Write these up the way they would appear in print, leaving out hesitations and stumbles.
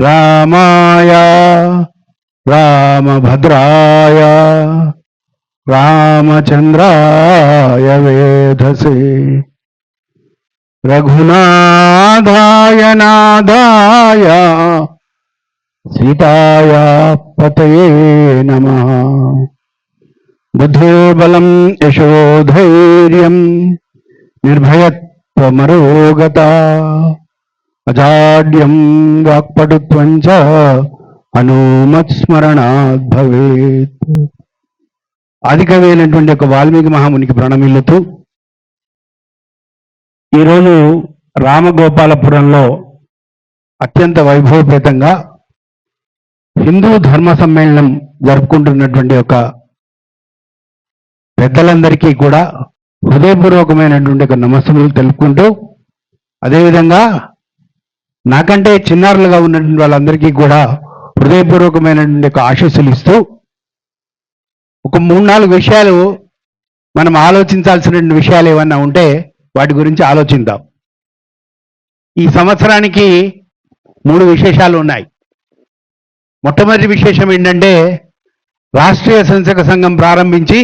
రామాయ రామభద్రాయ రామచంద్రాయ వేధసే రఘునాథాయ నాథాయ సీతాయ పతయే నమః. బుద్ధిర్బలం యశోధైర్యం నిర్భయత్వమరోగత అజాడ్యం వాక్పటుత్వం చ హనుమత్స్మరణాత్ భవేత్. ఆదికవి అయినటువంటి ఒక వాల్మీకి మహామునికి ప్రణమిల్లుతూ ఈరోజు రామగోపాలపురంలో అత్యంత వైభవపేతంగా హిందూ ధర్మ సమ్మేళనం జరుపుకుంటున్నటువంటి ఒక పెద్దలందరికీ కూడా హృదయపూర్వకమైనటువంటి ఒక నమస్సులు తెలుపుకుంటూ, అదేవిధంగా నాకంటే చిన్నారులుగా ఉన్నటువంటి వాళ్ళందరికీ కూడా హృదయపూర్వకమైనటువంటి ఒక ఆశీస్సులు ఇస్తూ ఒక 3-4 విషయాలు మనం ఆలోచించాల్సిన విషయాలు ఏమన్నా ఉంటే వాటి గురించి ఆలోచిద్దాం. ఈ సంవత్సరానికి 3 విశేషాలు ఉన్నాయి. మొట్టమొదటి విశేషం ఏంటంటే, రాష్ట్రీయ సంక్షక సంఘం ప్రారంభించి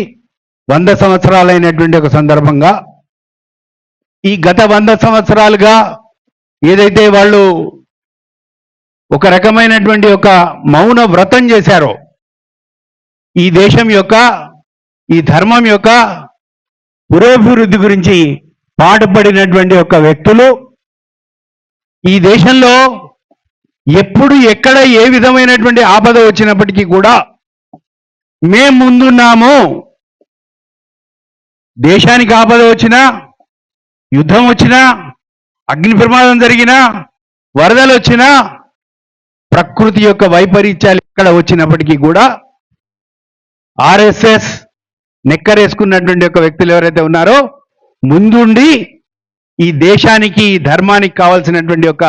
100 సంవత్సరాలైనటువంటి ఒక సందర్భంగా ఈ గత 100 సంవత్సరాలుగా ఏదైతే వాళ్ళు ఒక రకమైనటువంటి ఒక మౌన వ్రతం చేశారో, ఈ దేశం యొక్క ఈ ధర్మం యొక్క పురోభివృద్ధి గురించి పాటుపడినటువంటి ఒక వ్యక్తులు ఈ దేశంలో ఎప్పుడు ఎక్కడ ఏ విధమైనటువంటి ఆపద వచ్చినప్పటికీ కూడా మేము ముందున్నాము, దేశానికి ఆపద వచ్చినా, యుద్ధం వచ్చినా, అగ్ని ప్రమాదం జరిగినా, వరదలు వచ్చినా, ప్రకృతి యొక్క వైపరీత్యాలు ఎక్కడ వచ్చినప్పటికీ కూడా ఆర్ఎస్ఎస్ నెక్కరేసుకున్నటువంటి ఒక వ్యక్తులు ఎవరైతే ఉన్నారో ముందుండి ఈ దేశానికి ఈ ధర్మానికి కావాల్సినటువంటి ఒక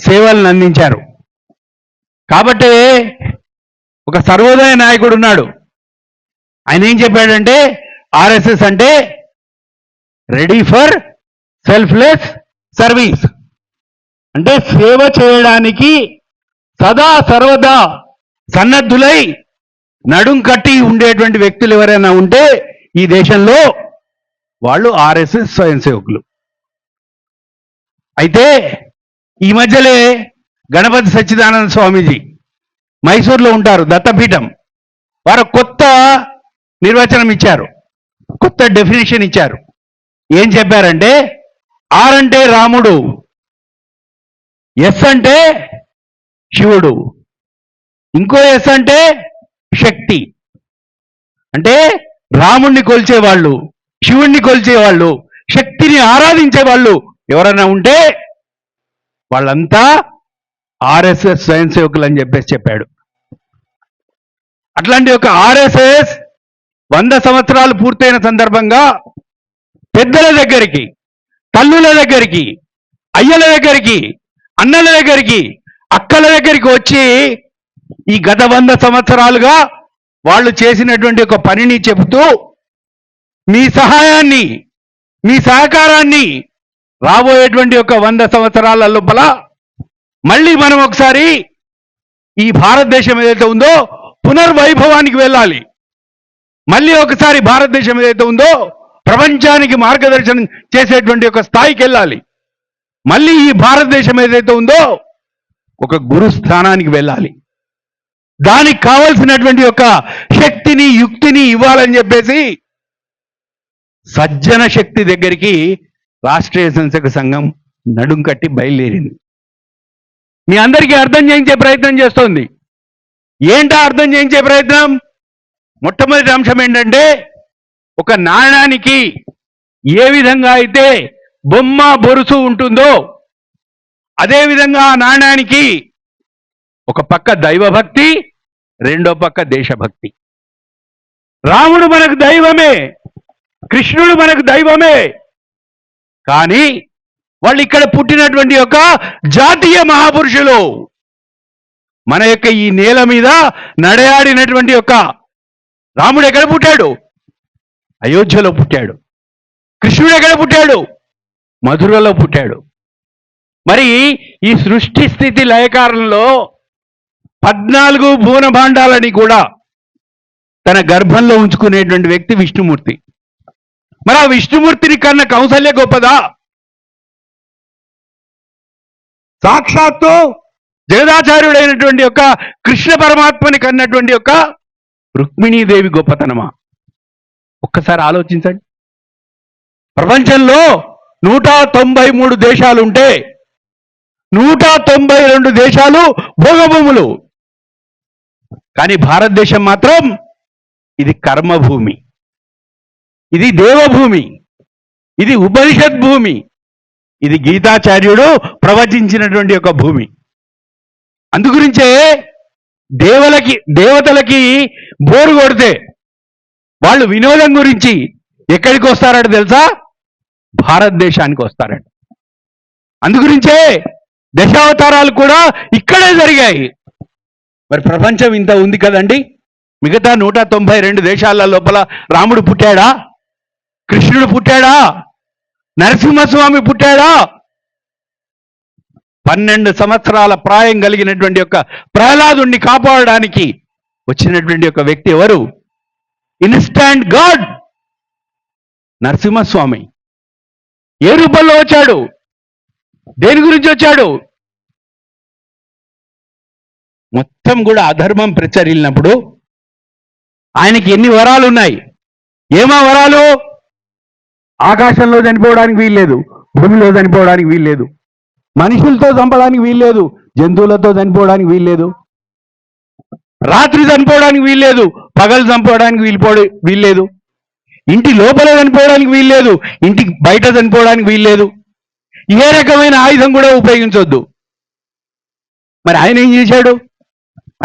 సేవలను అందించారు. కాబట్టి ఒక సర్వోదయ నాయకుడు ఉన్నాడు. ఆయన ఏం చెప్పాడంటే, ఆర్ఎస్ఎస్ అంటే రెడీ ఫర్ సెల్ఫ్లెస్ సర్వీస్, అంటే సేవ చేయడానికి సదా సర్వదా సన్నద్ధులై నడుం కట్టి ఉండేటువంటి వ్యక్తులు ఎవరైనా ఉంటే ఈ దేశంలో వాళ్ళు ఆర్ఎస్ఎస్ స్వయం సేవకులు. అయితే ఈ మధ్యలే గణపతి సచ్చిదానంద స్వామీజీ మైసూర్లో ఉంటారు, దత్తపీఠం, వారు కొత్త నిర్వచనం ఇచ్చారు, కొత్త డెఫినేషన్ ఇచ్చారు. ఏం చెప్పారంటే, ఆర్ అంటే రాముడు, ఎస్ అంటే శివుడు, ఇంకో ఎస్ అంటే శక్తి. అంటే రాముణ్ణి కొల్చేవాళ్ళు, శివుణ్ణి కొల్చేవాళ్ళు, శక్తిని ఆరాధించేవాళ్ళు ఎవరైనా ఉంటే వాళ్ళంతా ఆర్ఎస్ఎస్ స్వయం సేవకులు అని చెప్పాడు. అట్లాంటి ఒక ఆర్ఎస్ఎస్ 100 సంవత్సరాలు పూర్తయిన సందర్భంగా పెద్దల దగ్గరికి, తల్లుల దగ్గరికి, అయ్యల దగ్గరికి, అన్నల దగ్గరికి, అక్కల దగ్గరికి వచ్చి ఈ గత 100 సంవత్సరాలుగా వాళ్ళు చేసినటువంటి ఒక పనిని చెబుతూ మీ సహాయాన్ని, మీ సహకారాన్ని రాబోయేటువంటి ఒక 100 సంవత్సరాల లోపల మళ్ళీ మనం ఒకసారి ఈ భారతదేశం ఏదైతే ఉందో పునర్వైభవానికి వెళ్ళాలి. మళ్ళీ ఒకసారి భారతదేశం ఏదైతే ఉందో ప్రపంచానికి మార్గదర్శనం చేసేటువంటి ఒక స్థాయికి వెళ్ళాలి. మళ్ళీ ఈ భారతదేశం ఏదైతే ఉందో ఒక గురు స్థానానికి వెళ్ళాలి. దానికి కావలసినటువంటి ఒక శక్తిని, యుక్తిని ఇవ్వాలని చెప్పేసి సజ్జన శక్తి దగ్గరికి రాష్ట్రీయ సంక్షక సంఘం నడుం కట్టి బయలుదేరింది. మీ అందరికీ అర్థం చేయించే ప్రయత్నం చేస్తోంది. ఏంటా అర్థం చేయించే ప్రయత్నం? మొట్టమొదటి అంశం ఏంటంటే, ఒక నాణానికి ఏ విధంగా అయితే బొమ్మ బొరుసు ఉంటుందో అదేవిధంగా ఆ నాణానికి ఒక పక్క దైవభక్తి, రెండో పక్క దేశభక్తి. రాముడు మనకు దైవమే, కృష్ణుడు మనకు దైవమే, కానీ వాళ్ళు ఇక్కడ పుట్టినటువంటి ఒక జాతీయ మహాపురుషులు. మన యొక్క ఈ నేల మీద నడయాడినటువంటి ఒక రాముడు ఎక్కడ పుట్టాడు? అయోధ్యలో పుట్టాడు. కృష్ణుడు ఎక్కడ పుట్టాడు? మధురలో పుట్టాడు. మరి ఈ సృష్టి స్థితి లయకారంలో 14 భువన భాండాలని కూడా తన గర్భంలో ఉంచుకునేటువంటి వ్యక్తి విష్ణుమూర్తి. మరి ఆ విష్ణుమూర్తిని కన్న కౌసల్య గొప్పదా? సాక్షాత్తు జగదాచార్యుడైనటువంటి యొక్క కృష్ణ పరమాత్మని కన్నటువంటి యొక్క రుక్మిణీదేవి గొప్పతనమా? ఒక్కసారి ఆలోచించండి. ప్రపంచంలో 193 దేశాలుంటే 192 దేశాలు భోగభూములు. కానీ భారతదేశం మాత్రం ఇది కర్మభూమి, ఇది దేవభూమి, ఇది ఉపనిషత్ భూమి, ఇది గీతాచార్యుడు ప్రవచించినటువంటి ఒక భూమి. అందుగురించే దేవతలకి బోరు కొడితే వాళ్ళు వినోదం గురించి ఎక్కడికి వస్తారట తెలుసా? భారతదేశానికి వస్తారట. అందుగురించే దశావతారాలు కూడా ఇక్కడే జరిగాయి. మరి ప్రపంచం ఇంత ఉంది కదండి, మిగతా 192 దేశాల లోపల రాముడు పుట్టాడా? కృష్ణుడు పుట్టాడా? నరసింహస్వామి పుట్టాడా? 12 సంవత్సరాల ప్రాయం కలిగినటువంటి యొక్క ప్రహ్లాదుణ్ణి కాపాడడానికి వచ్చినటువంటి ఒక వ్యక్తి ఎవరు? Instant God Narasimhaswamy. ఏ రూపంలో వచ్చాడు? దేని గురించి వచ్చాడు? మొత్తం కూడా అధర్మం ప్రచరిల్లినప్పుడు ఆయనకి ఎన్ని వరాలు ఉన్నాయి? ఏమా వరాలు? ఆకాశంలో చనిపోవడానికి వీల్లేదు, భూమిలో చనిపోవడానికి వీల్లేదు, మనుషులతో చంపడానికి వీల్లేదు, జంతువులతో చనిపోవడానికి వీల్లేదు, రాత్రి చనిపోవడానికి వీల్లేదు, పగలు చంపుకోవడానికి వీల్లేదు, ఇంటి లోపల చనిపోవడానికి వీల్లేదు, ఇంటి బయట చనిపోవడానికి వీల్లేదు, ఏ రకమైన ఆయుధం కూడా ఉపయోగించొద్దు. మరి ఆయన ఏం చేశాడు?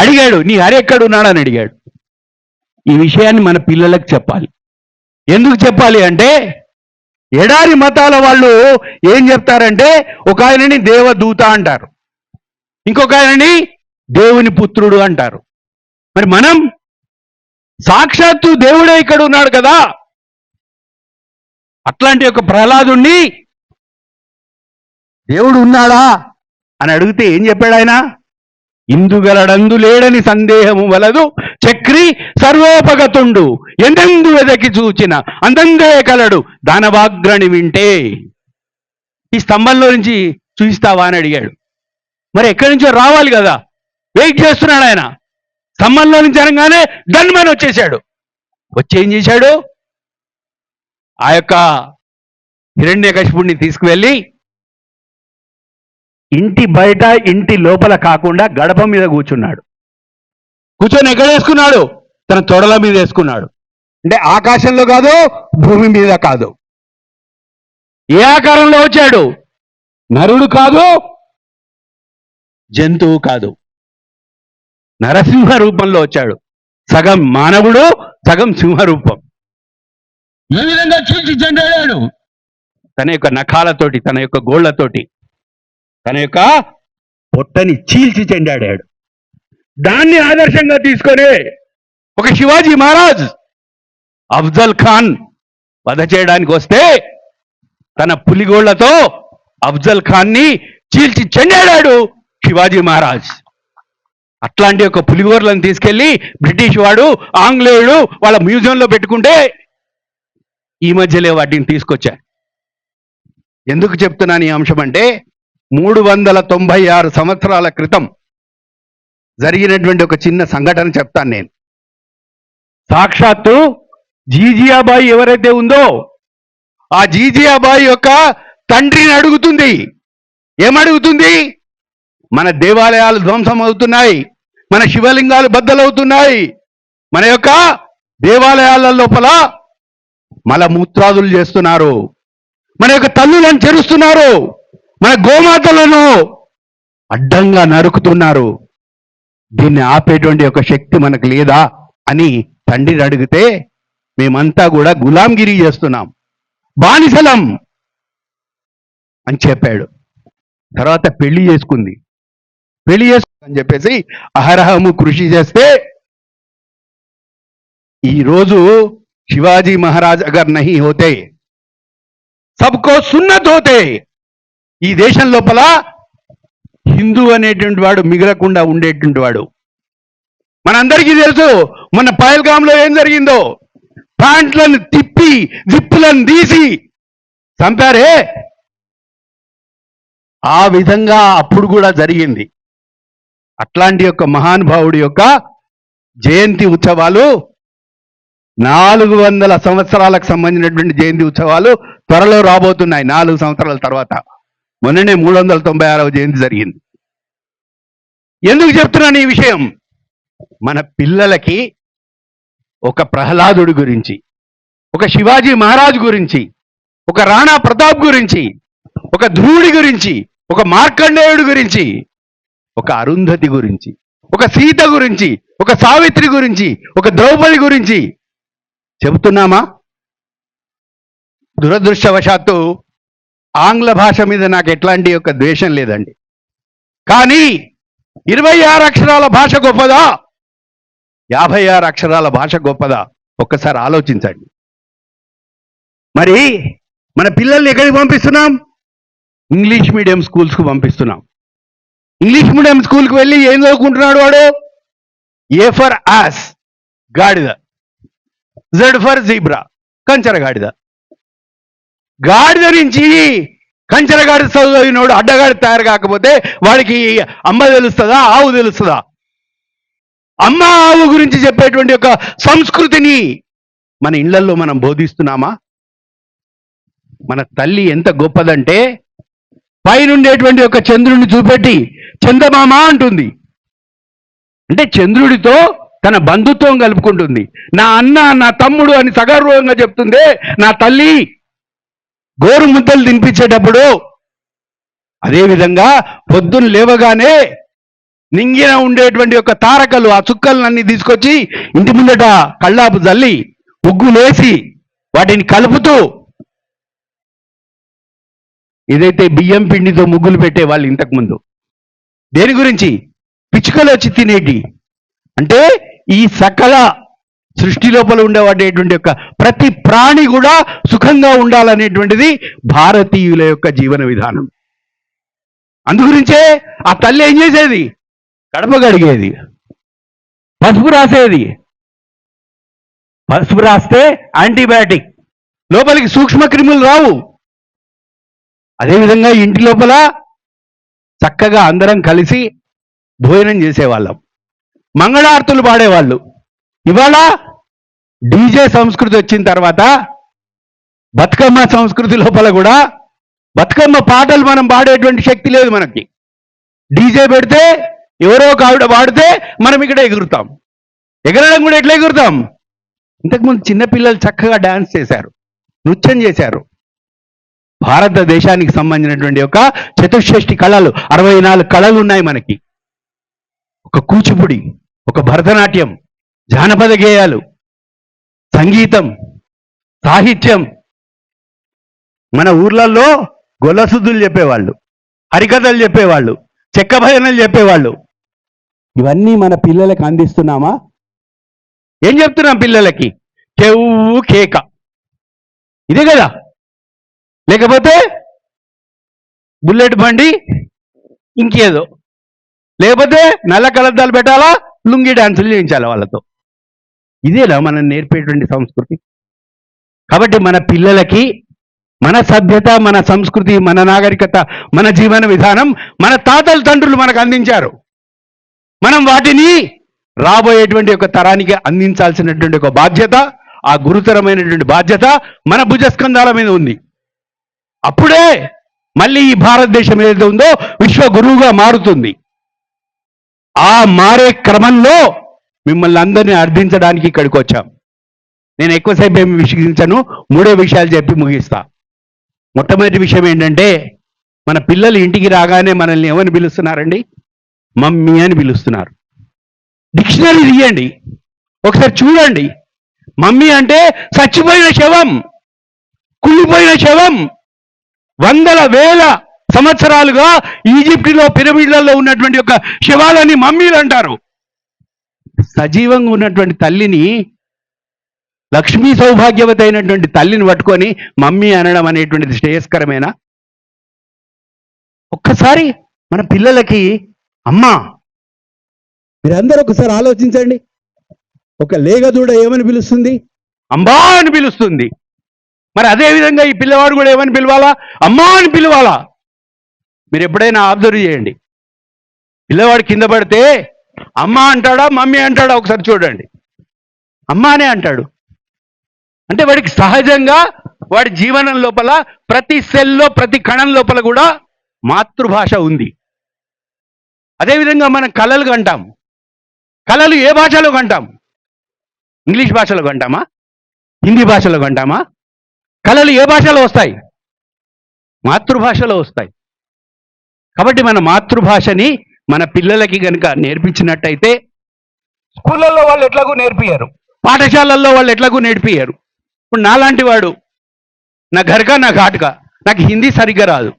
అడిగాడు, నీ హరి ఎక్కడున్నాడని అడిగాడు. ఈ విషయాన్ని మన పిల్లలకు చెప్పాలి. ఎందుకు చెప్పాలి అంటే, ఎడారి మతాల వాళ్ళు ఏం చెప్తారంటే, ఒక ఆయనని దేవదూత అంటారు, ఇంకొక ఆయనని దేవుని పుత్రుడు అంటారు. మరి మనం సాక్షాత్తు దేవుడే ఇక్కడ ఉన్నాడు కదా. అట్లాంటి ఒక ప్రహ్లాదుణ్ణి దేవుడు ఉన్నాడా అని అడిగితే ఏం చెప్పాడు ఆయన? ఇందుగలడందు లేడని సందేహము వలదు చక్రి సర్వోపగతుండు ఎందెందు వెదకి చూచిన అందందే కలడు దానవాగ్రణి వింటే. ఈ స్తంభంలో నుంచి చూపిస్తావా అని అడిగాడు. మరి ఎక్కడి నుంచో రావాలి కదా, వెయిట్ చేస్తున్నాడు ఆయన. స్తంభంలో నుంచి అనగానే గన్మని వచ్చేశాడు. వచ్చి ఏం చేశాడు? ఆ యొక్క హిరణ్యకశిపుడిని తీసుకువెళ్ళి ఇంటి బయట ఇంటి లోపల కాకుండా గడప మీద కూర్చున్నాడు. కూర్చొని ఎక్కడ వేసుకున్నాడు? తన తొడల మీద వేసుకున్నాడు. అంటే ఆకాశంలో కాదు, భూమి మీద కాదు. ఏ ఆకారంలో వచ్చాడు? నరుడు కాదు, జంతువు కాదు, నరసింహ రూపంలో వచ్చాడు. సగం మానవుడు, సగం సింహ రూపం. ఏ విధంగా చీల్చి చెందాడు? తన యొక్క నఖాలతోటి, తన యొక్క గోళ్లతోటి తన యొక్క పొట్టని చీల్చి చెండాడాడు. దాన్ని ఆదర్శంగా తీసుకొని ఒక శివాజీ మహారాజ్ అఫ్జల్ ఖాన్ వధ చేయడానికి వస్తే తన పులిగోళ్లతో అఫ్జల్ ఖాన్ని చీల్చి చెండాడాడు శివాజీ మహారాజ్. అట్లాంటి ఒక పులిగోర్లను తీసుకెళ్లి బ్రిటిష్ వాడు, ఆంగ్లేయుడు వాళ్ళ మ్యూజియంలో పెట్టుకుంటే ఈ మధ్యలో వాటిని తీసుకొచ్చారు. ఎందుకు చెప్తున్నాను ఈ అంశం అంటే, 396 సంవత్సరాల క్రితం జరిగినటువంటి ఒక చిన్న సంఘటన చెప్తాను నేను. సాక్షాత్తు జీజియాబాయి ఎవరైతే ఉందో ఆ జీజియాబాయి యొక్క తండ్రిని అడుగుతుంది. ఏమడుగుతుంది? మన దేవాలయాలు ధ్వంసం అవుతున్నాయి, మన శివలింగాలు బద్దలవుతున్నాయి, మన యొక్క దేవాలయాల లోపల మలమూత్రాదులు చేస్తున్నారు, మన యొక్క తల్లులను చెరుస్తున్నారు, మన గోమాతలను అడ్డంగా నరుకుతున్నారు, దీన్ని ఆపేటువంటి ఒక శక్తి మనకు లేదా అని తండ్రిని అడిగితే, మేమంతా కూడా గులాంగిరి చేస్తున్నాం, బానిసలం అని చెప్పాడు. తర్వాత పెళ్లి చేసుకుంది. పెళ్లి చేసుకుందని చెప్పేసి అహరహము కృషి చేస్తే ఈరోజు శివాజీ మహారాజ్ అగర్ నహీ హోతే సబ్కో సున్నత్ హోతే, ఈ దేశం లోపల హిందూ అనేటువంటి వాడు మిగలకుండా ఉండేటువంటి వాడు మనందరికీ తెలుసు మొన్న పహల్గాంలో ఏం జరిగిందో. ప్యాంట్లను తిప్పి జిప్పులను తీసి చంపారే, ఆ విధంగా అప్పుడు కూడా జరిగింది. అట్లాంటి యొక్క మహానుభావుడి యొక్క జయంతి ఉత్సవాలు 400 సంవత్సరాలకు సంబంధించినటువంటి జయంతి ఉత్సవాలు త్వరలో రాబోతున్నాయి. 4 సంవత్సరాల తర్వాత మొన్ననే 396వ జయంతి జరిగింది. ఎందుకు చెప్తున్నాను ఈ విషయం? మన పిల్లలకి ఒక ప్రహ్లాదుడి గురించి, ఒక శివాజీ మహారాజ్ గురించి, ఒక రాణా ప్రతాప్ గురించి, ఒక ధ్రువుడి గురించి, ఒక మార్కండేయుడి గురించి, ఒక అరుంధతి గురించి, ఒక సీత గురించి, ఒక సావిత్రి గురించి, ఒక ద్రౌపది గురించి చెబుతున్నామా? దురదృష్టవశాత్తు ఆంగ్ల భాష మీద నాకు ఎట్లాంటి యొక్క ద్వేషం లేదండి. కానీ 26 అక్షరాల భాష గొప్పదా, 56 అక్షరాల భాష గొప్పదా? ఒక్కసారి ఆలోచించండి. మరి మన పిల్లల్ని ఎక్కడికి పంపిస్తున్నాం? ఇంగ్లీష్ మీడియం స్కూల్స్కు పంపిస్తున్నాం. ఇంగ్లీష్ మీడియం స్కూల్కి వెళ్ళి ఏం చదువుకుంటున్నాడు వాడు? ఏ ఫర్ యాస్ గాడిద, జెడ్ ఫర్ జీబ్రా కంచర గాడిద. గాడిద నుంచి కంచరగాడి చదివినోడు అడ్డగాడి తయారు కాకపోతే వాడికి అమ్మ తెలుస్తుందా, ఆవు తెలుస్తుందా? అమ్మ ఆవు గురించి చెప్పేటువంటి ఒక సంస్కృతిని మన ఇళ్లలో మనం బోధిస్తున్నామా? మన తల్లి ఎంత గొప్పదంటే పైనుండేటువంటి ఒక చంద్రుడిని చూపెట్టి చందమామ అంటుంది. అంటే చంద్రుడితో తన బంధుత్వం కలుపుకుంటుంది. నా అన్న, నా తమ్ముడు అని సగర్వంగా చెప్తుందే నా తల్లి గోరు ముద్దలు తినిపించేటప్పుడు. అదేవిధంగా పొద్దున్న లేవగానే నింగిన ఉండేటువంటి యొక్క తారకలు, ఆ చుక్కలన్నీ తీసుకొచ్చి ఇంటి ముందట కళ్ళాపు జల్లి ముగ్గులేసి వాటిని కలుపుతూ, ఏదైతే బియ్యం పిండితో ముగ్గులు పెట్టేవాళ్ళు ఇంతకుముందు, దేని గురించి? పిచ్చుకలు వచ్చి తినేటి. అంటే ఈ సకల సృష్టి లోపల ఉండేటువంటి యొక్క ప్రతి ప్రాణి కూడా సుఖంగా ఉండాలనేటువంటిది భారతీయుల యొక్క జీవన విధానం. అందుగురించే ఆ తల్లి ఏం చేసేది? కడప కడిగేది, పసుపు రాసేది. పసుపు రాస్తే యాంటీబయాటిక్, లోపలికి సూక్ష్మ క్రిములు రావు. అదేవిధంగా ఇంటి లోపల చక్కగా అందరం కలిసి భోజనం చేసేవాళ్ళం, మంగళార్తులు పాడేవాళ్ళు. ఇవాళ డీజే సంస్కృతి వచ్చిన తర్వాత బతుకమ్మ సంస్కృతి లోపల కూడా బతుకమ్మ పాటలు మనం పాడేటువంటి శక్తి లేదు మనకి. డీజే పెడితే ఎవరో ఒక ఆవిడ పాడితే మనం ఇక్కడ ఎగురుతాం. ఎగరడం కూడా ఎట్లా ఎగురుతాం? ఇంతకుముందు చిన్నపిల్లలు చక్కగా డాన్స్ చేశారు, నృత్యం చేశారు. భారతదేశానికి సంబంధించినటువంటి ఒక చతుషష్ఠి కళలు, 64 కళలు ఉన్నాయి మనకి. ఒక కూచిపూడి, ఒక భరతనాట్యం, జానపద గేయాలు, సంగీతం, సాహిత్యం. మన ఊర్లలో గొల్లసుద్దులు చెప్పేవాళ్ళు, హరికథలు చెప్పేవాళ్ళు, చెక్క భజనలు చెప్పేవాళ్ళు. ఇవన్నీ మన పిల్లలకు అందిస్తున్నామా? ఏం చెప్తున్నాం పిల్లలకి? చెవు కేక, ఇదే కదా. లేకపోతే బుల్లెట్ బండి, ఇంకేదో, లేకపోతే నల్ల కలద్దాలు పెట్టాలా, లుంగి డాన్సులు చేయించాలి వాళ్ళతో. ఇదేనా మనం నేర్పేటువంటి సంస్కృతి? కాబట్టి మన పిల్లలకి మన సభ్యత, మన సంస్కృతి, మన నాగరికత, మన జీవన విధానం మన తాతల తండ్రులు మనకు అందించారు. మనం వాటిని రాబోయేటువంటి ఒక తరానికి అందించాల్సినటువంటి ఒక బాధ్యత, ఆ గురుతరమైనటువంటి బాధ్యత మన భుజస్కంధాల మీద ఉంది. అప్పుడే మళ్ళీ ఈ భారతదేశం ఏదైతే ఉందో విశ్వ గురువుగా మారుతుంది. ఆ మారే క్రమంలో మిమ్మల్ని అందరినీ అర్థించడానికి ఇక్కడికి వచ్చాం. నేను ఎక్కువసేపు ఏమి విశ్లేషించను, 3 విషయాలు చెప్పి ముగిస్తా. మొట్టమొదటి విషయం ఏంటంటే, మన పిల్లలు ఇంటికి రాగానే మనల్ని ఏమని పిలుస్తున్నారండి? మమ్మీ అని పిలుస్తున్నారు. డిక్షనరీ తీయండి, ఒకసారి చూడండి. మమ్మీ అంటే చచ్చిపోయిన శవం, కుళ్ళిపోయిన శవం. వందల వేల సంవత్సరాలుగా ఈజిప్టులో పిరమిడ్లలో ఉన్నటువంటి యొక్క శవాలని మమ్మీలు అంటారు. సజీవంగా ఉన్నటువంటి తల్లిని, లక్ష్మీ సౌభాగ్యవతి అయినటువంటి తల్లిని పట్టుకొని మమ్మీ అనడం అనేటువంటిది శ్రేయస్కరమేనా? ఒక్కసారి మన పిల్లలకి అమ్మా మీరందరూ ఒకసారి ఆలోచించండి. ఒక లేగదూడ ఏమని పిలుస్తుంది? అంబా అని పిలుస్తుంది. మరి అదే విధంగా ఈ పిల్లవాడు కూడా ఏమని పిలవాలా? అమ్మా అని పిలవాలా? మీరు ఎప్పుడైనా అబ్జర్వ్ చేయండి. పిల్లవాడు కింద పడితే అమ్మ అంటాడా మమ్మీ అంటాడా ఒకసారి చూడండి. అమ్మానే అంటాడు. అంటే వాడికి సహజంగా వాడి జీవనం లోపల ప్రతి సెల్లో ప్రతి కణం లోపల కూడా మాతృభాష ఉంది. అదేవిధంగా మనం కళలు కంటాం. కళలు ఏ భాషలో కంటాం? ఇంగ్లీష్ భాషలో కంటామా? హిందీ భాషలో కంటామా? కళలు ఏ భాషలో వస్తాయి? మాతృభాషలో వస్తాయి. కాబట్టి మన మాతృభాషని మన పిల్లలకి కనుక నేర్పించినట్టయితే స్కూళ్ళల్లో వాళ్ళు ఎట్లాగూ నేర్పియ్యరు, పాఠశాలల్లో వాళ్ళు ఎట్లాగూ నేర్పియ్యరు. ఇప్పుడు నాలాంటి వాడు నా ఘర్కా నా ఘాట్కా, నాకు హిందీ సరిగ్గా రాదు,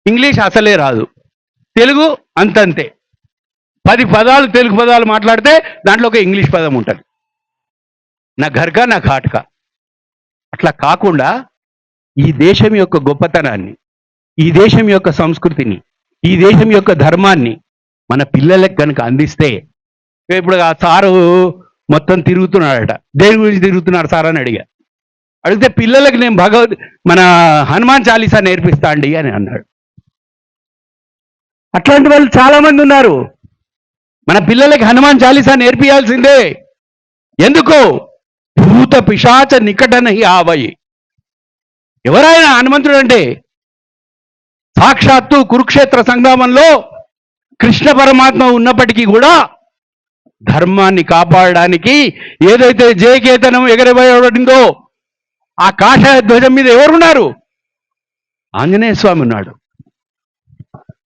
ఇంగ్లీష్ అసలే రాదు, తెలుగు అంతంతే. 10 పదాలు తెలుగు పదాలు మాట్లాడితే దాంట్లో ఒక ఇంగ్లీష్ పదం ఉంటుంది. నా ఘర్కా నా ఘాట్కా. అట్లా కాకుండా ఈ దేశం యొక్క గొప్పతనాన్ని, ఈ దేశం యొక్క సంస్కృతిని, ఈ దేశం యొక్క ధర్మాన్ని మన పిల్లలకు కనుక అందిస్తే, ఇప్పుడు ఆ సారు మొత్తం తిరుగుతున్నాడట. దేని గురించి తిరుగుతున్నారు సార్ అని అడిగితే పిల్లలకి నేను మన హనుమాన్ చాలీసా నేర్పిస్తా అండి అని అన్నాడు. అట్లాంటి వాళ్ళు చాలా మంది ఉన్నారు. మన పిల్లలకి హనుమాన్ చాలీసా నేర్పియాల్సిందే. ఎందుకు? భూత పిశాచ నికటనహి ఆవయి. ఎవరైనా హనుమంతుడు అంటే సాక్షాత్తు కురుక్షేత్ర సంగ్రామంలో కృష్ణ పరమాత్మ ఉన్నప్పటికీ కూడా ధర్మాన్ని కాపాడడానికి ఏదైతే జయకేతనం ఎగరబోయిందో ఆ కాషాయ ధ్వజం మీద ఎవరున్నారు? ఆంజనేయ స్వామి ఉన్నాడు.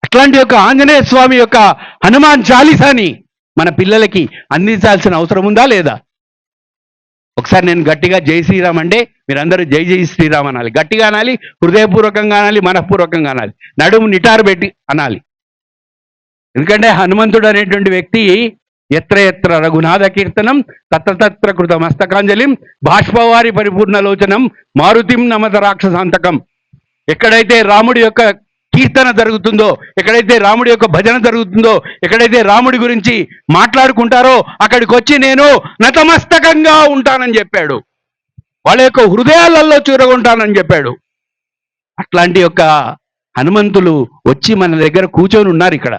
అట్లాంటి యొక్క ఆంజనేయ స్వామి యొక్క హనుమాన్ చాలీసాని మన పిల్లలకి అందించాల్సిన అవసరం ఉందా లేదా? ఒకసారి నేను గట్టిగా జై శ్రీరామ్ అంటే మీరందరూ జై జై శ్రీరామ్ అనాలి. గట్టిగా అనాలి, హృదయపూర్వకంగా అనాలి, మనఃపూర్వకంగా అనాలి, నడుము నిటారు పెట్టి అనాలి. ఎందుకంటే హనుమంతుడు అనేటువంటి వ్యక్తి ఎత్ర ఎత్ర రఘునాథ కీర్తనం తత్ర కృత మస్తకాంజలిం బాష్పవారి పరిపూర్ణలోచనం మారుతిం నమత రాక్షసాంతకం. ఎక్కడైతే రాముడి యొక్క కీర్తన జరుగుతుందో, ఎక్కడైతే రాముడి యొక్క భజన జరుగుతుందో, ఎక్కడైతే రాముడి గురించి మాట్లాడుకుంటారో అక్కడికి వచ్చి నేను నతమస్తకంగా ఉంటానని చెప్పాడు. వాళ్ళ యొక్క హృదయాలలో చూరగొంటానని చెప్పాడు. అట్లాంటి యొక్క హనుమంతులు వచ్చి మన దగ్గర కూర్చొని ఉన్నారు ఇక్కడ.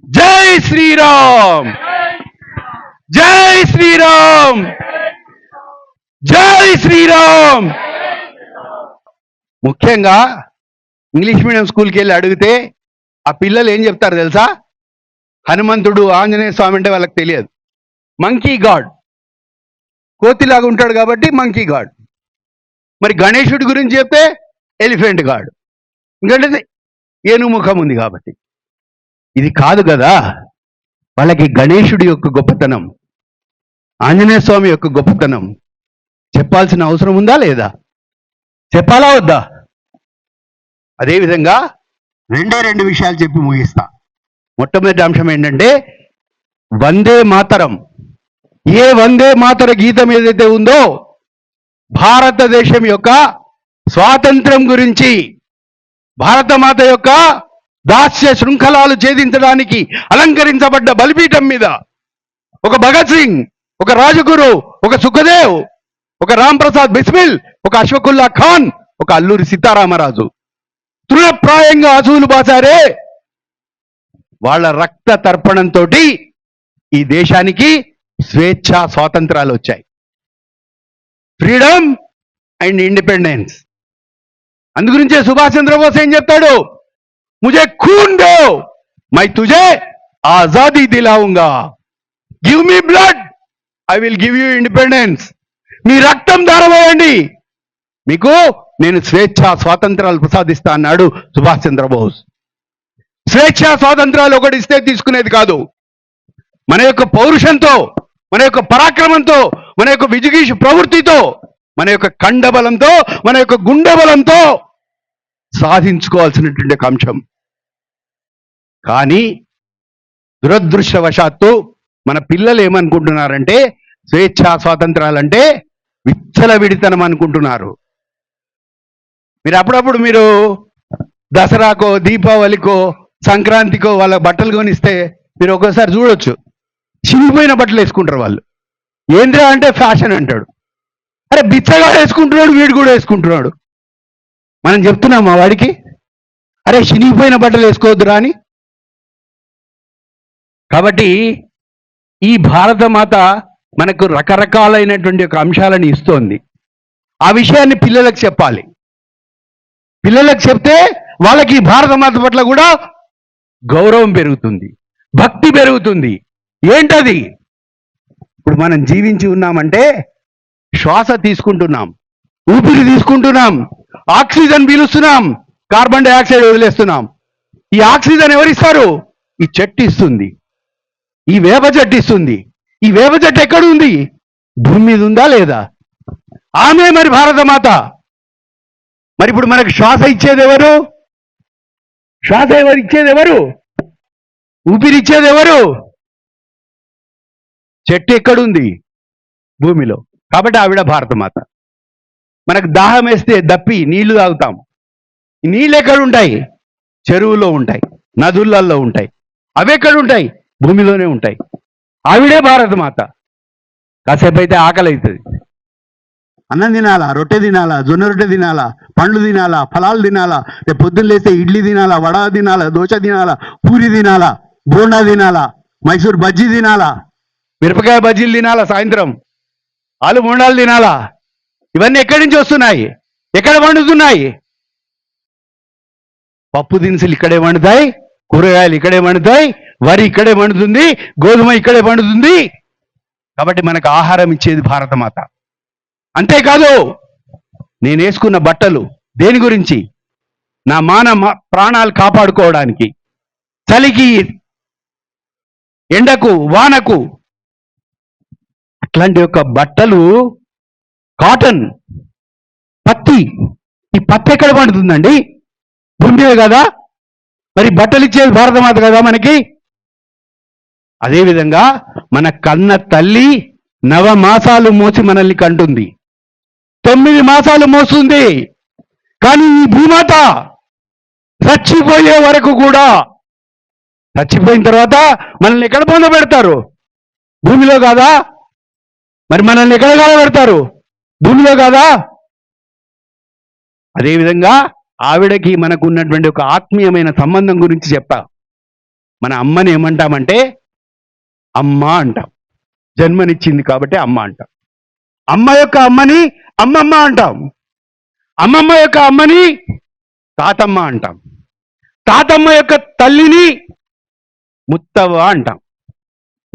జై శ్రీరామ్, జై శ్రీరామ్, జై శ్రీరామ్. ముఖ్యంగా ఇంగ్లీష్ మీడియం స్కూల్కి వెళ్ళి అడిగితే ఆ పిల్లలు ఏం చెప్తారు తెలుసా? హనుమంతుడు ఆంజనేయ స్వామి అంటే వాళ్ళకి తెలియదు. మంకీ గాడ్, కోతిలాగా ఉంటాడు కాబట్టి మంకీ గాడ్. మరి గణేశుడి గురించి చెప్తే ఎలిఫెంట్ గాడ్, ఎందుకంటే ఏనుముఖం ఉంది కాబట్టి. ఇది కాదు కదా వాళ్ళకి గణేశుడి యొక్క గొప్పతనం, ఆంజనేయ స్వామి యొక్క గొప్పతనం చెప్పాల్సిన అవసరం ఉందా లేదా? చెప్పాలా వద్దా? అదేవిధంగా రెండు విషయాలు చెప్పి ముగిస్తా. మొట్టమొదటి అంశం ఏంటంటే వందే మాతరం. ఏ వందే మాతర గీతం ఏదైతే ఉందో భారతదేశం యొక్క స్వాతంత్రం గురించి, భారతమాత యొక్క దాస్య శృంఖలాలు ఛేదించడానికి అలంకరించబడ్డ బలిపీఠం మీద ఒక భగత్ సింగ్, ఒక రాజగురు, ఒక సుఖదేవ్, ఒక రామ్ ప్రసాద్ బిస్మిల్, ఒక అశ్వకుల్లా ఖాన్, ఒక అల్లూరి సీతారామరాజు తృణప్రాయంగా అసూలు బాసారే. వాళ్ళ రక్త తర్పణంతో ఈ దేశానికి స్వేచ్ఛ స్వాతంత్రాలు వచ్చాయి. Freedom and independence. అందుగురించే సుభాష్ చంద్రబోస్ ఏం చెప్తాడు? ముజే ఖూన్ దో మై తుజే ఆజాదీ దిలాऊंगा, give me blood I will give you independence. మీ రక్తం ధారపోయండి, మీకు నేను స్వేచ్ఛ స్వాతంత్రాలు ప్రసాదిస్తా అన్నాడు సుభాష్ చంద్రబోస్. స్వేచ్ఛ స్వాతంత్రాలు ఒకటి ఇస్తే తీసుకునేది కాదు. మన యొక్క పౌరుషంతో, మన యొక్క పరాక్రమంతో, మన యొక్క విజిగీషు ప్రవృత్తితో, మన యొక్క కండబలంతో, మన యొక్క గుండె బలంతో సాధించుకోవాల్సినటువంటి అంశం. కానీ దురదృష్టవశాత్తు మన పిల్లలు ఏమనుకుంటున్నారంటే స్వేచ్ఛా స్వాతంత్రాలంటే విచ్చలవిడితనం అనుకుంటున్నారు. మీరు అప్పుడప్పుడు మీరు దసరాకో, దీపావళికో, సంక్రాంతికో వాళ్ళ బట్టలు కొనిస్తే మీరు ఒక్కోసారి చూడొచ్చు, చినిగిపోయిన బట్టలు వేసుకుంటారు వాళ్ళు. ఏంద్రా అంటే ఫ్యాషన్ అంటాడు. అరే బిచ్చగా వేసుకుంటున్నాడు, వీడు కూడా వేసుకుంటున్నాడు. మనం చెప్తున్నాం మా వాడికి, అరే చినిగిపోయిన బట్టలు వేసుకోవద్దురా అని. కాబట్టి ఈ భారతమాత మనకు రకరకాలైనటువంటి ఒక అంశాలను ఇస్తోంది. ఆ విషయాన్ని పిల్లలకు చెప్పాలి. పిల్లలకు చెప్తే వాళ్ళకి ఈ భారతమాత పట్ల కూడా గౌరవం పెరుగుతుంది, భక్తి పెరుగుతుంది. ఏంటది? ఇప్పుడు మనం జీవించి ఉన్నామంటే శ్వాస తీసుకుంటున్నాం, ఊపిరి తీసుకుంటున్నాం, ఆక్సిజన్ పీలుస్తున్నాం, కార్బన్ డైఆక్సైడ్ వదిలేస్తున్నాం. ఈ ఆక్సిజన్ ఎవరిస్తారు? ఈ చెట్టు ఇస్తుంది, ఈ వేప చెట్టు ఇస్తుంది. ఈ వేప చెట్టు ఎక్కడుంది? భూమి మీద ఉందా లేదా? ఆమె మరి భారతమాత. మరి ఇప్పుడు మనకు శ్వాస ఇచ్చేది ఎవరు? శ్వాస ఇచ్చేది ఎవరు? ఊపిరి ఇచ్చేది ఎవరు? చెట్టు ఎక్కడుంది? భూమిలో. కాబట్టి ఆవిడ భారతమాత. మనకు దాహం వేస్తే దప్పి నీళ్లు తాగుతాం. ఈ నీళ్ళు ఎక్కడుంటాయి? చెరువులో ఉంటాయి, నదులలో ఉంటాయి. అవి ఎక్కడుంటాయి? భూమిలోనే ఉంటాయి. ఆవిడే భారతమాత. కాసేపు అయితే ఆకలి అవుతుంది, అన్నం తినాలా, రొట్టె తినాలా, జొన్న రొట్టె తినాలా, పండ్లు తినాలా, ఫలాలు తినాలా, రేపు పొద్దున్న లేస్తే ఇడ్లీ తినాలా, వడ తినాలా, దోశ తినాలా, పూరి తినాలా, బోండా తినాలా, మైసూర్ బజ్జీ తినాలా, మిరపకాయ బజ్జీలు తినాలా, సాయంత్రం ఆలు బోండాలు తినాలా. ఇవన్నీ ఎక్కడి నుంచి వస్తున్నాయి? ఎక్కడ వండుతున్నాయి? పప్పు దినుసులు ఇక్కడే వండుతాయి, కూరగాయలు ఇక్కడే వండుతాయి, వరి ఇక్కడే వండుతుంది, గోధుమ ఇక్కడే వండుతుంది. కాబట్టి మనకు ఆహారం ఇచ్చేది భారతమాత. అంతేకాదు, నేను వేసుకున్న బట్టలు దేని గురించి? నా ప్రాణాలు కాపాడుకోవడానికి, చలికి, ఎండకు, వానకు. అట్లాంటి యొక్క బట్టలు కాటన్, పత్తి. ఈ పత్తి ఎక్కడ పండుతుందండి? భూమి కదా. మరి బట్టలు ఇచ్చేది భారతమాత కదా మనకి. అదేవిధంగా మన కన్న తల్లి 9 మాసాలు మోసి మనల్ని కంటుంది, 9 మాసాలు మోస్తుంది. కానీ ఈ భూమాత చచ్చిపోయే వరకు కూడా, చచ్చిపోయిన తర్వాత మనల్ని ఎక్కడ పొందబెడతారు? భూమిలో కాదా? మరి మనల్ని ఎక్కడ కాలబెడతారు? భూమిలో కాదా? అదేవిధంగా ఆవిడకి మనకు ఉన్నటువంటి ఒక ఆత్మీయమైన సంబంధం గురించి చెప్తా. మన అమ్మని ఏమంటామంటే అమ్మ అంటాం. జన్మనిచ్చింది కాబట్టి అమ్మ అంటాం. అమ్మ యొక్క అమ్మని అమ్మమ్మ అంటాం. అమ్మమ్మ యొక్క అమ్మని తాతమ్మ అంటాం. తాతమ్మ యొక్క తల్లిని ముత్తవ్వ అంటాం.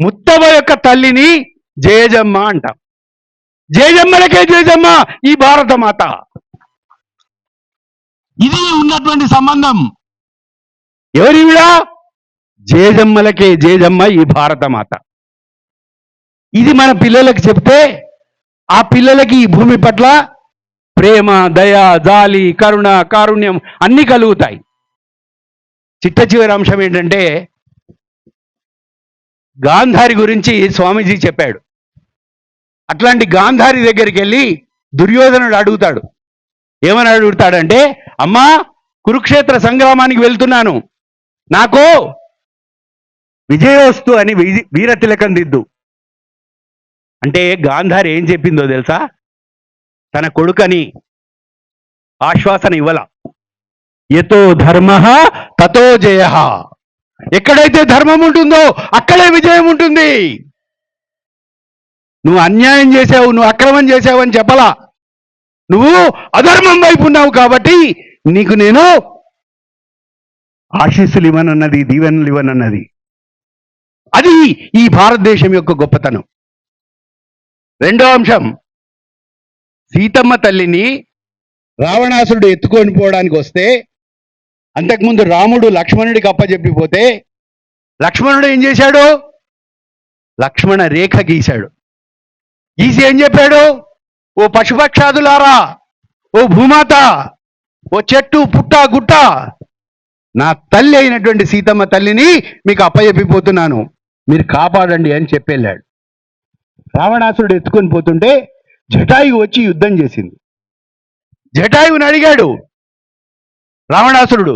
ముత్తవ్వ యొక్క తల్లిని జేజమ్మ అంటాం. జేజమ్మలకే జేజమ్మ ఈ భారతమాత. ఇది ఉన్నటువంటి సంబంధం. ఎవరివిడా? జేజమ్మలకే జేజమ్మ ఈ భారతమాత. ఇది మన పిల్లలకు చెప్తే ఆ పిల్లలకి ఈ భూమి పట్ల ప్రేమ, దయ, జాలి, కరుణ, కారుణ్యం అన్నీ కలుగుతాయి. చిట్ట చివరి అంశం ఏంటంటే, గాంధారి గురించి స్వామీజీ చెప్పాడు. అట్లాంటి గాంధారి దగ్గరికి వెళ్ళి దుర్యోధనుడు అడుగుతాడు. ఏమని అడుగుతాడంటే, అమ్మా, కురుక్షేత్ర సంగ్రామానికి వెళ్తున్నాను, నాకు విజయోస్తు అని వీరతిలకం దిద్దు. అంటే గాంధారి ఏం చెప్పిందో తెలుసా? తన కొడుకని ఆశ్వాసన ఇవ్వల. యతో ధర్మ తతో జయ. ఎక్కడైతే ధర్మం ఉంటుందో అక్కడే విజయం ఉంటుంది. నువ్వు అన్యాయం చేసావు, నువ్వు అక్రమం చేసావు అని చెప్పలా. నువ్వు అధర్మం వైపు ఉన్నావు కాబట్టి నీకు నేను ఆశీస్సులు ఇవ్వనన్నది, దీవెనలు ఇవ్వనన్నది. అది ఈ భారతదేశం యొక్క గొప్పతనం. రెండో అంశం, సీతమ్మ తల్లిని రావణాసురుడు ఎత్తుకొని పోవడానికి వస్తే, అంతకుముందు రాముడు లక్ష్మణుడికి అప్పచెప్పిపోతే, లక్ష్మణుడు ఏం చేశాడు? లక్ష్మణ రేఖ గీశాడు. గీసి ఏం చెప్పాడు? ఓ పశుపక్షాదులారా, ఓ భూమాత, ఓ చెట్టు, పుట్ట, గుట్ట, నా తల్లి అయినటువంటి సీతమ్మ తల్లిని మీకు అప్పచెప్పిపోతున్నాను, మీరు కాపాడండి అని చెప్పెళ్ళాడు. రావణాసురుడు ఎత్తుకొని పోతుంటే జటాయువు వచ్చి యుద్ధం చేసింది. జటాయువుని అడిగాడు రావణాసురుడు,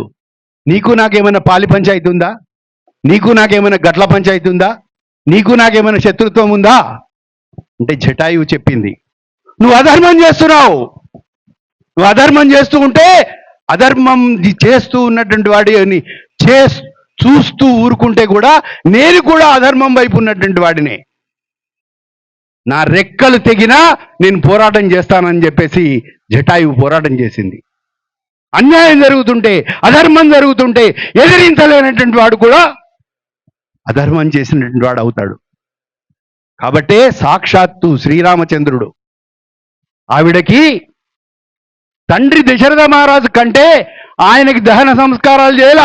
నీకు నాకేమైనా పాలి పంచాయతీ ఉందా? నీకు నాకేమైనా గట్ల పంచాయతీ ఉందా? నీకు నాకేమైనా శత్రుత్వం ఉందా అంటే జటాయువు చెప్పింది, నువ్వు అధర్మం చేస్తున్నావు. నువ్వు అధర్మం చేస్తూ ఉంటే అధర్మం చేస్తూ ఉన్నటువంటి వాడిని చూస్తూ ఊరుకుంటే కూడా నేను కూడా అధర్మం వైపు ఉన్నటువంటి వాడినే. నా రెక్కలు తెగినా నేను పోరాటం చేస్తానని చెప్పేసి జటాయువు పోరాటం చేసింది. అన్యాయం జరుగుతుంటే, అధర్మం జరుగుతుంటే ఎదిరించలేనటువంటి వాడు కూడా అధర్మం చేసినటువంటి వాడు అవుతాడు. కాబట్టే సాక్షాత్తు శ్రీరామచంద్రుడు ఆవిడకి తండ్రి దశరథ మహారాజు కంటే ఆయనకి దహన సంస్కారాలు చేయాల,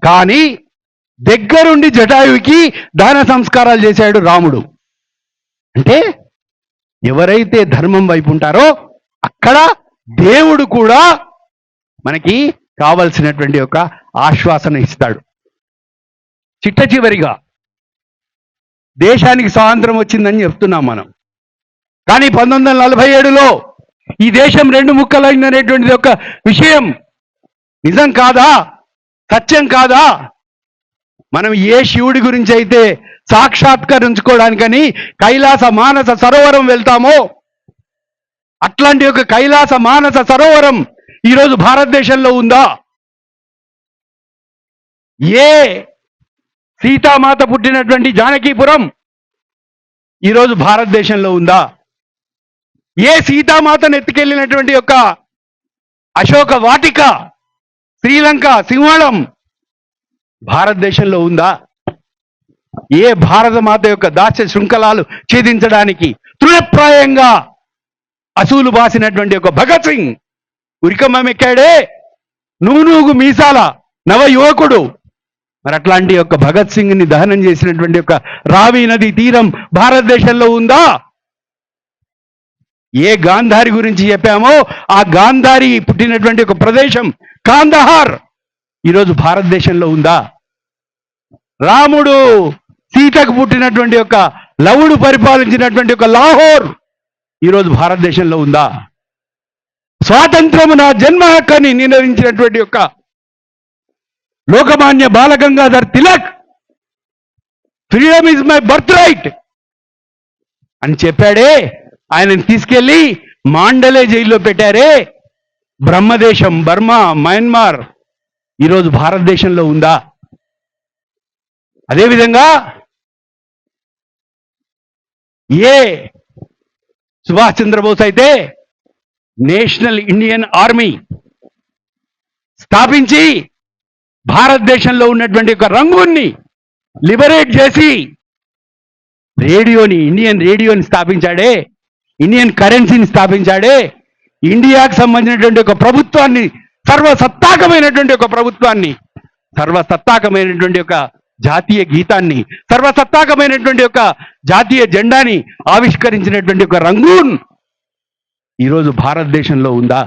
కానీ దగ్గరుండి జటాయువుకి దహన సంస్కారాలు చేశాడు రాముడు. అంటే ఎవరైతే ధర్మం వైపు ఉంటారో అక్కడ దేవుడు కూడా మనకి కావలసినటువంటి ఒక ఆశ్వాసన ఇస్తాడు. చిట్ట చివరిగా దేశానికి స్వాతంత్రం వచ్చిందని చెప్తున్నాం మనం, కానీ 1947లో ఈ దేశం రెండు ముక్కలైందనేటువంటిది ఒక విషయం నిజం కాదా, సత్యం కాదా? మనం ఏ శివుడి గురించి అయితే సాక్షాత్కరించుకోవడానికని కైలాస మానస సరోవరం వెళ్తామో అట్లాంటి ఒక కైలాస మానస సరోవరం ఈరోజు భారతదేశంలో ఉందా? ఏ సీతామాత పుట్టినటువంటి జానకీపురం ఈరోజు భారతదేశంలో ఉందా? ఏ సీతామాతను ఎత్తుకెళ్ళినటువంటి యొక్క అశోక వాటిక, శ్రీలంక సింహళం భారతదేశంలో ఉందా? ఏ భారతమాత యొక్క దాస్య శృంఖలాలు ఛేదించడానికి తృణప్రాయంగా అసూలు బాసినటువంటి ఒక భగత్ సింగ్ ఉరికమ్మం ఎక్కాడే నూనూగు మీసాల నవ యువకుడు, మరి అట్లాంటి యొక్క భగత్ సింగ్ ని దహనం చేసినటువంటి ఒక రావి నది తీరం భారతదేశంలో ఉందా? ఏ గాంధారి గురించి చెప్పామో ఆ గాంధారి పుట్టినటువంటి ఒక ప్రదేశం కాందహార్ ఈరోజు భారతదేశంలో ఉందా? రాముడు సీతకు పుట్టినటువంటి ఒక లవుడు పరిపాలించినటువంటి ఒక లాహోర్ ఈరోజు భారతదేశంలో ఉందా? స్వాతంత్రము నా జన్మ హక్కని నినదించినటువంటి యొక్క Lokmanya Balgangadhar Tilak freedom is my birthright అని చెప్పాడే, ఆయనను తీసుకెళ్లి మాండలే జైల్లో పెట్టారే. బ్రహ్మదేశం, బర్మా, మయన్మార్ ఈరోజు భారతదేశంలో ఉందా? అదేవిధంగా ఏ సుభాష్ చంద్రబోస్ అయితే నేషనల్ ఇండియన్ ఆర్మీ స్థాపించి భారతదేశంలో ఉన్నటువంటి ఒక రంగుని లిబరేట్ చేసి రేడియోని, ఇండియన్ రేడియోని స్థాపించాడే, ఇండియన్ కరెన్సీని స్థాపించాడే, ఇండియాకు సంబంధించినటువంటి ఒక ప్రభుత్వాన్ని, సర్వసత్తాకమైనటువంటి ఒక ప్రభుత్వాన్ని, సర్వసత్తాకమైనటువంటి ఒక జాతీయ గీతాన్ని, సర్వసత్తాకమైనటువంటి ఒక జాతీయ జెండాని ఆవిష్కరించినటువంటి ఒక రంగూన్ ఈరోజు భారతదేశంలో ఉందా?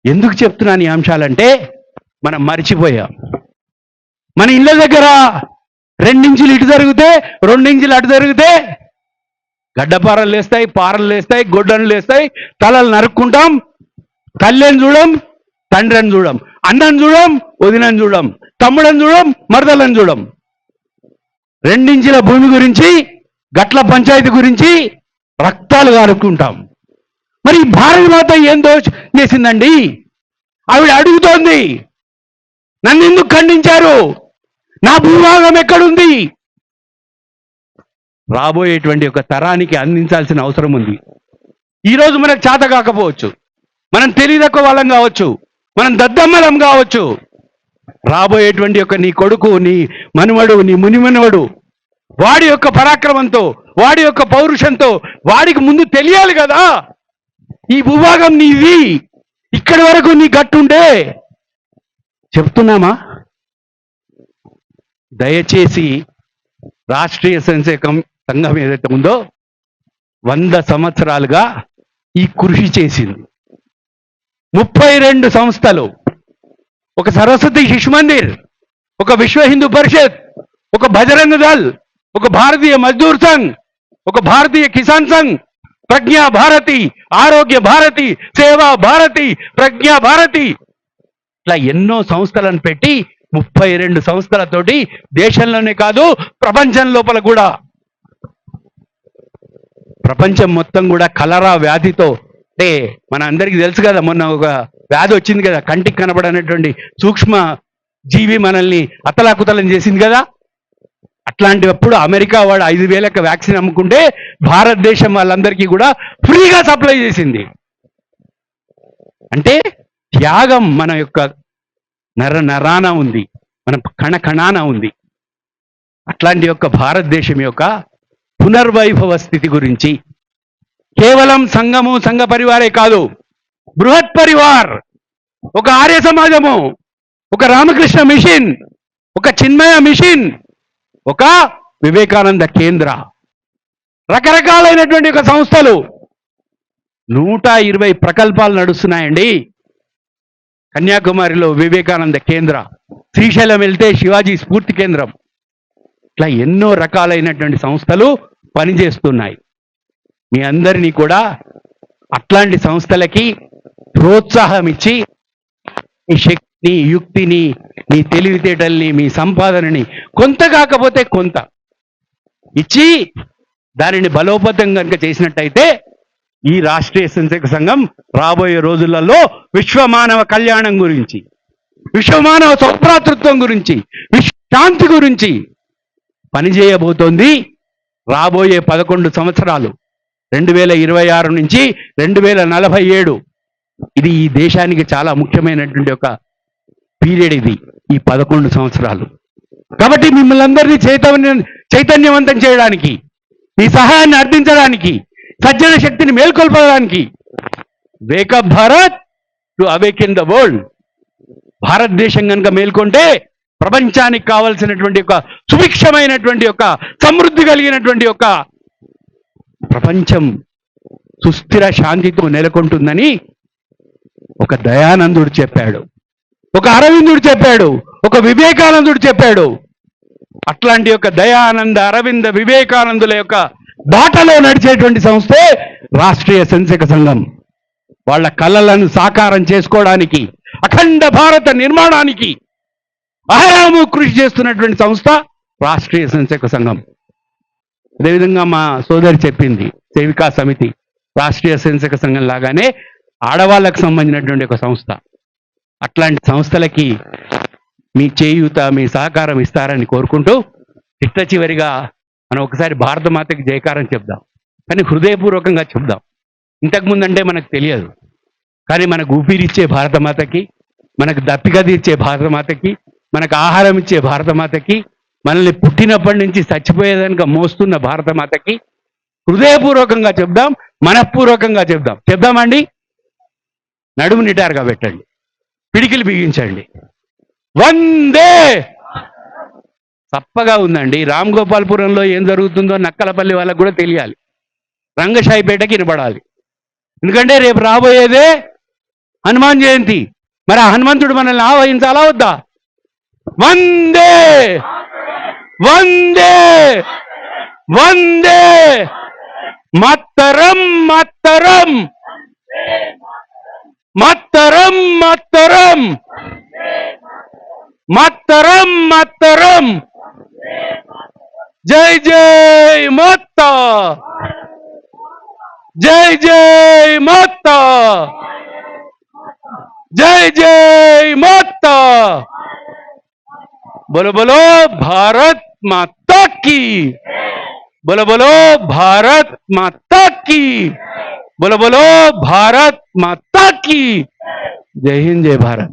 ఎందుకు చెప్తున్నాను ఈ అంశాలంటే మనం మర్చిపోయాం. మన ఇళ్ళ దగ్గర 2 ఇంచులు ఇటు జరిగితే 2 ఇంచులు అటు జరిగితే గడ్డపారలు లేస్తాయి, పారలు లేస్తాయి, గొడ్డలు లేస్తాయి, తలలు నరుక్కుంటాం. తల్లిని చూడం, తండ్రిని చూడం, అన్నని చూడం, వదినని చూడం, తమ్ముడని చూడం, మరదలని చూడం. 2 ఇంచుల భూమి గురించి, గట్ల పంచాయతీ గురించి రక్తాలు కారుకుంటాం. మరి భారత మాత ఏం చేసిందండి? ఆవిడ అడుగుతోంది, నన్ను ఎందుకు ఖండించారు? నా భూభాగం ఎక్కడుంది? రాబోయేటువంటి ఒక తరానికి అందించాల్సిన అవసరం ఉంది. ఈరోజు మనకు చేత కాకపోవచ్చు, మనం తెలియదక్కువ వాళ్ళం కావచ్చు, మనం దద్దమ్మలం కావచ్చు. రాబోయేటువంటి యొక్క నీ కొడుకు, నీ మనుమడు, నీ మునిమనువడు వాడి యొక్క పరాక్రమంతో, వాడి యొక్క పౌరుషంతో వాడికి ముందు తెలియాలి కదా, ఈ భూభాగం నీది, ఇక్కడి వరకు నీ గట్టుండే. చెప్తున్నామా? దయచేసి రాష్ట్రీయ సంఘం ఏదైతే ఉందో 100 సంవత్సరాలుగా ఈ కృషి చేసింది. 32 సంస్థలు, ఒక సరస్వతి శిశు మందిర్, ఒక విశ్వ హిందూ పరిషత్, ఒక బజరంగ దళ్, ఒక భారతీయ మజ్దూర్ సంఘ్, ఒక భారతీయ కిసాన్ సంఘ్, ప్రజ్ఞా భారతి, ఆరోగ్య భారతి, సేవా భారతి, ప్రజ్ఞా భారతి, ఇట్లా ఎన్నో సంస్థలను పెట్టి 32 సంస్థలతోటి దేశంలోనే కాదు ప్రపంచం లోపల కూడా, ప్రపంచం మొత్తం కూడా కలరా వ్యాధితో, అంటే మన అందరికీ తెలుసు కదా, మొన్న ఒక వ్యాధి వచ్చింది కదా, కంటికి కనబడనటువంటి సూక్ష్మ జీవి మనల్ని అతలాకుతలం చేసింది కదా. అట్లాంటిప్పుడు అమెరికా వాడు 5,000 వ్యాక్సిన్ అమ్ముకుంటే భారతదేశం వాళ్ళందరికీ కూడా ఫ్రీగా సప్లై చేసింది. అంటే త్యాగం మన యొక్క నరాన ఉంది, మన కణాన ఉంది. అట్లాంటి యొక్క భారతదేశం యొక్క పునర్వైభవ స్థితి గురించి కేవలం సంఘము, సంఘ పరివారే కాదు, బృహత్ పరివార్, ఒక ఆర్య సమాజము, ఒక రామకృష్ణ మిషన్, ఒక చిన్మయ మిషన్, ఒక వివేకానంద కేంద్ర, రకరకాలైనటువంటి ఒక సంస్థలు, 120 ప్రకల్పాలు నడుస్తున్నాయండి. కన్యాకుమారిలో వివేకానంద కేంద్ర, శ్రీశైలం వెళ్తే శివాజీ స్ఫూర్తి కేంద్రం, ఇట్లా ఎన్నో రకాలైనటువంటి సంస్థలు పనిచేస్తున్నాయి. మీ అందరినీ కూడా అట్లాంటి సంస్థలకి ప్రోత్సాహం ఇచ్చి మీ శక్తిని, యుక్తిని, మీ తెలివితేటల్ని, మీ సంపాదనని కొంత కాకపోతే కొంత ఇచ్చి దానిని బలోపేతం కనుక చేసినట్టయితే ఈ రాష్ట్రీయ స్వయంసేవక సంఘం రాబోయే రోజులలో విశ్వమానవ కళ్యాణం గురించి, విశ్వమానవ సౌభ్రాతృత్వం గురించి, విశ్వశాంతి గురించి పనిచేయబోతోంది. రాబోయే 11 సంవత్సరాలు, 2026 నుంచి 2047, ఇది ఈ దేశానికి చాలా ముఖ్యమైనటువంటి ఒక పీరియడ్ ఇది, ఈ 11 సంవత్సరాలు. కాబట్టి మిమ్మల్ని అందరినీ చైతన్యవంతం చేయడానికి, మీ సహాయాన్ని అర్థించడానికి, సజ్జన శక్తిని మేల్కొల్పడానికి, wake up Bharat to awaken the world. భారతదేశం కనుక మేల్కొంటే ప్రపంచానికి కావలసినటువంటి ఒక సుభిక్షమైనటువంటి ఒక సమృద్ధి కలిగినటువంటి ఒక ప్రపంచం సుస్థిర శాంతితో నెలకొంటుందని ఒక దయానందుడు చెప్పాడు, ఒక అరవిందుడు చెప్పాడు, ఒక వివేకానందుడు చెప్పాడు. అట్లాంటి యొక్క దయానంద, అరవింద, వివేకానందుల యొక్క బాటలో నడిచేటువంటి సంస్థే రాష్ట్రీయ స్వయంసేవక సంఘం. వాళ్ళ కళలను సాకారం చేసుకోవడానికి, అఖండ భారత నిర్మాణానికి అహరాము కృషి చేస్తున్నటువంటి సంస్థ రాష్ట్రీయ స్వయంసేవక సంఘం. అదేవిధంగా మా సోదరి చెప్పింది, సేవికా సమితి రాష్ట్రీయ స్వయంసేవక సంఘం లాగానే ఆడవాళ్ళకు సంబంధించినటువంటి ఒక సంస్థ. అట్లాంటి సంస్థలకి మీ చేయూత, మీ సహకారం ఇస్తారని కోరుకుంటూ, చిట్ట చివరిగా మనం ఒకసారి భారతమాతకి జయకారం చెప్దాం, కానీ హృదయపూర్వకంగా చెప్దాం. ఇంతకుముందు అంటే మనకు తెలియదు, కానీ మనకు ఊపిరిచ్చే భారతమాతకి, మనకు దప్పిక తీర్చే భారతమాతకి, మనకు ఆహారం ఇచ్చే భారతమాతకి, మనల్ని పుట్టినప్పటి నుంచి చచ్చిపోయేదానికి మోస్తున్న భారతమాతకి హృదయపూర్వకంగా చెప్దాం, మనఃపూర్వకంగా చెప్దాం. చెప్దామండి. నడుము నిటారుగా పెట్టండి, పిడికిలు బిగించండి. వందే. తప్పగా ఉందండి. రామ్ గోపాల్పురంలో ఏం జరుగుతుందో నక్కలపల్లి వాళ్ళకు కూడా తెలియాలి, రంగశాయిపేటకి వినపడాలి. ఎందుకంటే రేపు రాబోయేదే హనుమాన్ జయంతి. మరి ఆ హనుమంతుడు మనల్ని ఆవహించాలా వద్దా? వందే వందే వందే మత్తరం మత్తరం మత్తరం మత్తరం మత్తరం మత్తరం. జై జై మాతా, జై జై మాతా, జై జై మాతా. बोलो बोलो भारत माता की, बोलो बोलो भारत माता की, बोलो बोलो भारत माता की. जय हिंद, जय भारत.